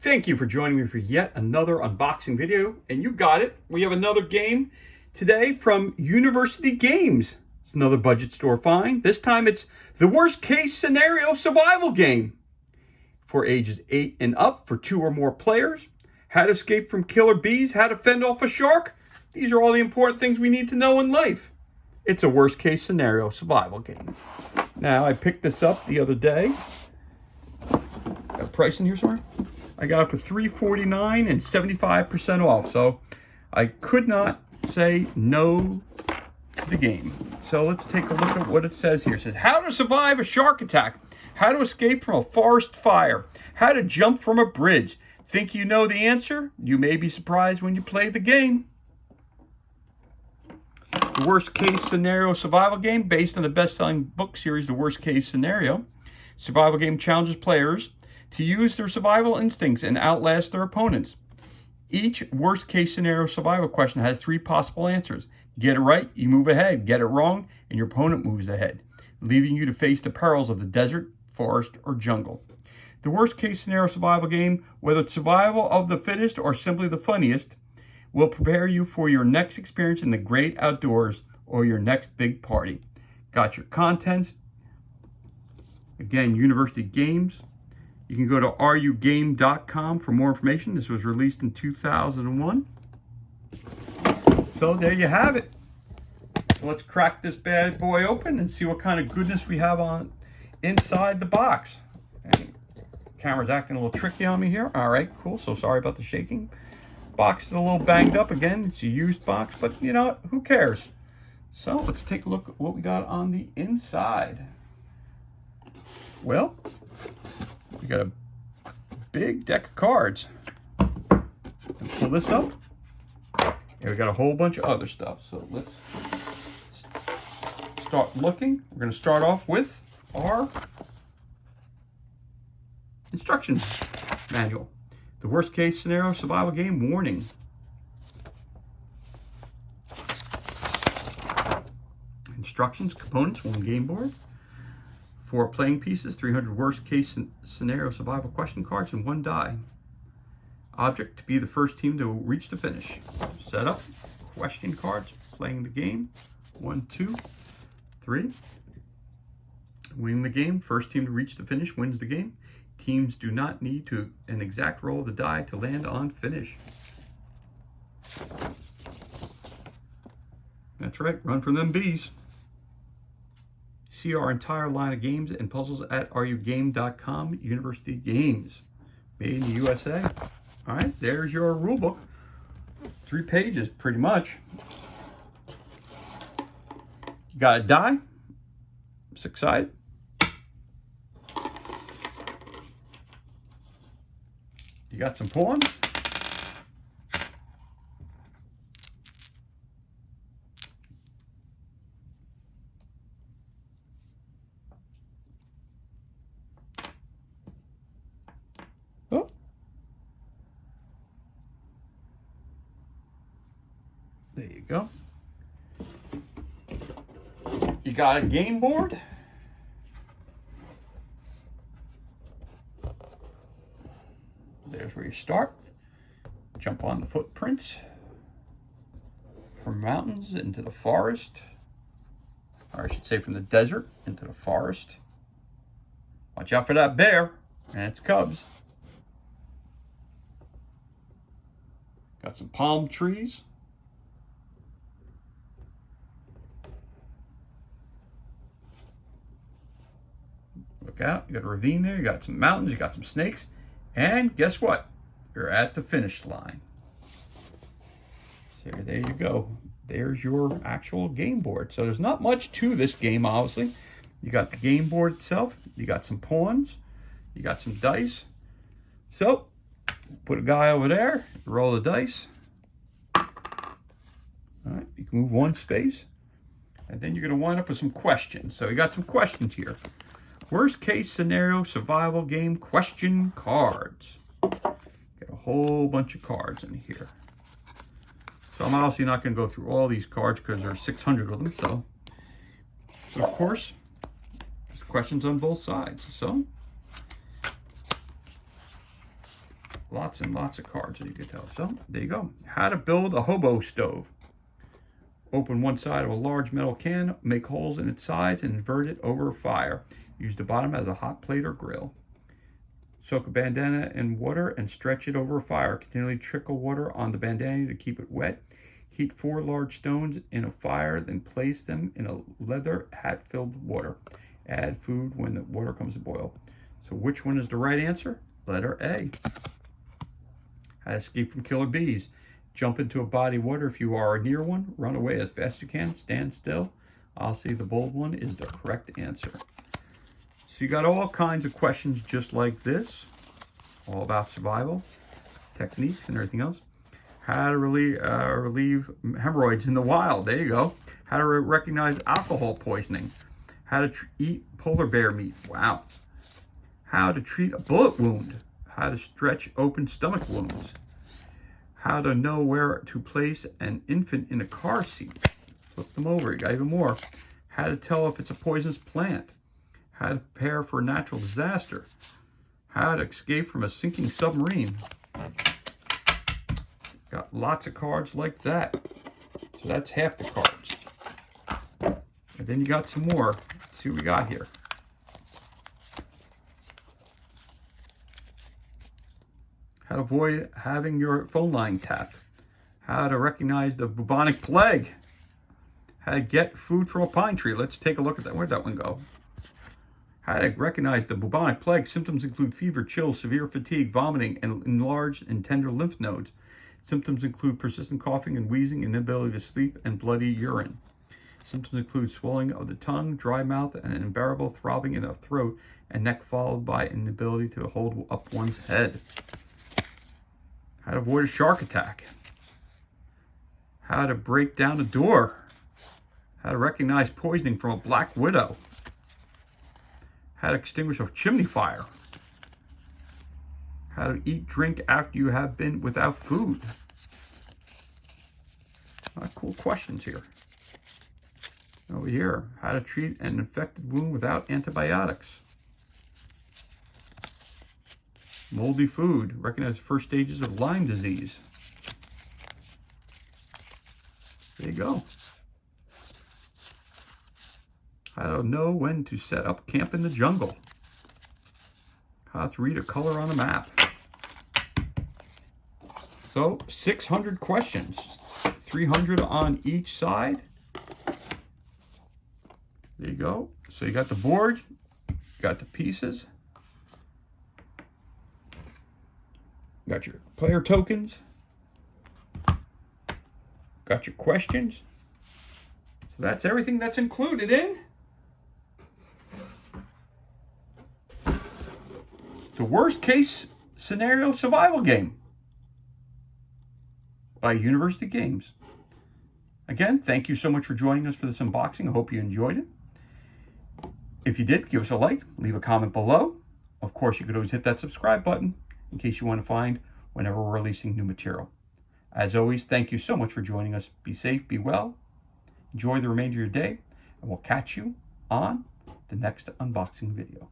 Thank you for joining me for yet another unboxing video. And you got it. We have another game today from University Games. It's another budget store find. This time it's the worst case scenario survival game for ages 8 and up for 2 or more players. How to escape from killer bees, how to fend off a shark. These are all the important things we need to know in life. It's a worst case scenario survival game. Now, I picked this up the other day. Got a price in here, sorry? I got it for $3.49 and 75% off. So I could not say no to the game. So let's take a look at what it says here. It says, how to survive a shark attack, how to escape from a forest fire, how to jump from a bridge. Think you know the answer? You may be surprised when you play the game. The worst case scenario survival game based on the best-selling book series, The Worst Case Scenario. Survival game challenges players to use their survival instincts and outlast their opponents. Each worst case scenario survival question has 3 possible answers. Get it right, you move ahead. Get it wrong, and your opponent moves ahead, leaving you to face the perils of the desert, forest, or jungle. The worst case scenario survival game, whether it's survival of the fittest or simply the funniest, will prepare you for your next experience in the great outdoors or your next big party. Got your contents. Again, University Games. You can go to rugame.com for more information. This was released in 2001. So there you have it. So let's crack this bad boy open and see what kind of goodness we have on inside the box. And camera's acting a little tricky on me here. All right, cool. So sorry about the shaking. Box is a little banged up again. It's a used box, but you know what? Who cares? So let's take a look at what we got on the inside. Well, we got a big deck of cards. And pull this up. And we got a whole bunch of other stuff. So let's start looking. We're going to start off with our instructions manual. The worst case scenario survival game warning. Instructions, components, 1 game board, 4 playing pieces, 300 worst case scenario survival question cards, and 1 die. Object to be the first team to reach the finish. Setup, question cards, playing the game, 1, 2, 3. Winning the game, first team to reach the finish wins the game. Teams do not need an exact roll of the die to land on finish. That's right, run from them bees. See our entire line of games and puzzles at rugame.com. University Games, made in the USA. All right, there's your rule book. 3 pages, pretty much. You got a die. I'm excited. You got some pawns. Oh. There you go. You got a game board. There's where you start. Jump on the footprints from mountains into the forest, or I should say from the desert into the forest. Watch out for that bear and its cubs. Got some palm trees. Look out, you got a ravine there, you got some mountains, you got some snakes. And guess what? You're at the finish line. So there you go. There's your actual game board. So there's not much to this game, obviously. You got the game board itself. You got some pawns. You got some dice. So put a guy over there. Roll the dice. All right. You can move 1 space. And then you're going to wind up with some questions. So you got some questions here. Worst case scenario survival game question cards. Got a whole bunch of cards in here. So I'm obviously not going to go through all these cards because there's 600 of them. So of course, there's questions on both sides. So Lots and lots of cards, as you can tell. So, there you go. How to build a hobo stove. Open one side of a large metal can, make holes in its sides, and invert it over a fire. Use the bottom as a hot plate or grill. Soak a bandana in water and stretch it over a fire. Continually trickle water on the bandana to keep it wet. Heat 4 large stones in a fire, then place them in a leather hat filled with water. Add food when the water comes to boil. So which one is the right answer? Letter A. How to escape from killer bees. Jump into a body of water if you are near one. Run away as fast as you can. Stand still. I'll say the bold one is the correct answer. So you got all kinds of questions just like this, all about survival, techniques, and everything else. How to relieve hemorrhoids in the wild. There you go. How to recognize alcohol poisoning. How to eat polar bear meat. Wow. How to treat a bullet wound. How to stretch open stomach wounds. How to know where to place an infant in a car seat. Flip them over. You got even more. How to tell if it's a poisonous plant. How to prepare for a natural disaster. How to escape from a sinking submarine. Got lots of cards like that. So that's half the cards. And then you got some more. Let's see what we got here. How to avoid having your phone line tapped. How to recognize the bubonic plague. How to get food from a pine tree. Let's take a look at that. Where'd that one go? How to recognize the bubonic plague. Symptoms include fever, chills, severe fatigue, vomiting, and enlarged and tender lymph nodes. Symptoms include persistent coughing and wheezing, inability to sleep, and bloody urine. Symptoms include swelling of the tongue, dry mouth, and an unbearable throbbing in the throat and neck, followed by inability to hold up one's head. How to avoid a shark attack. How to break down a door. How to recognize poisoning from a black widow. How to extinguish a chimney fire. How to eat, drink after you have been without food. Cool questions here. Over here, how to treat an infected wound without antibiotics. Moldy food. Recognize the first stages of Lyme disease. There you go. How to know when to set up camp in the jungle. How to read a color on a map. So 600 questions, 300 on each side. There you go. So you got the board, you got the pieces, got your player tokens, got your questions. So that's everything that's included in the worst case scenario survival game by University Games. Again, thank you so much for joining us for this unboxing. I hope you enjoyed it. If you did, give us a like, leave a comment below. Of course, you could always hit that subscribe button in case you want to find whenever we're releasing new material. As always, thank you so much for joining us. Be safe, be well, enjoy the remainder of your day, and we'll catch you on the next unboxing video.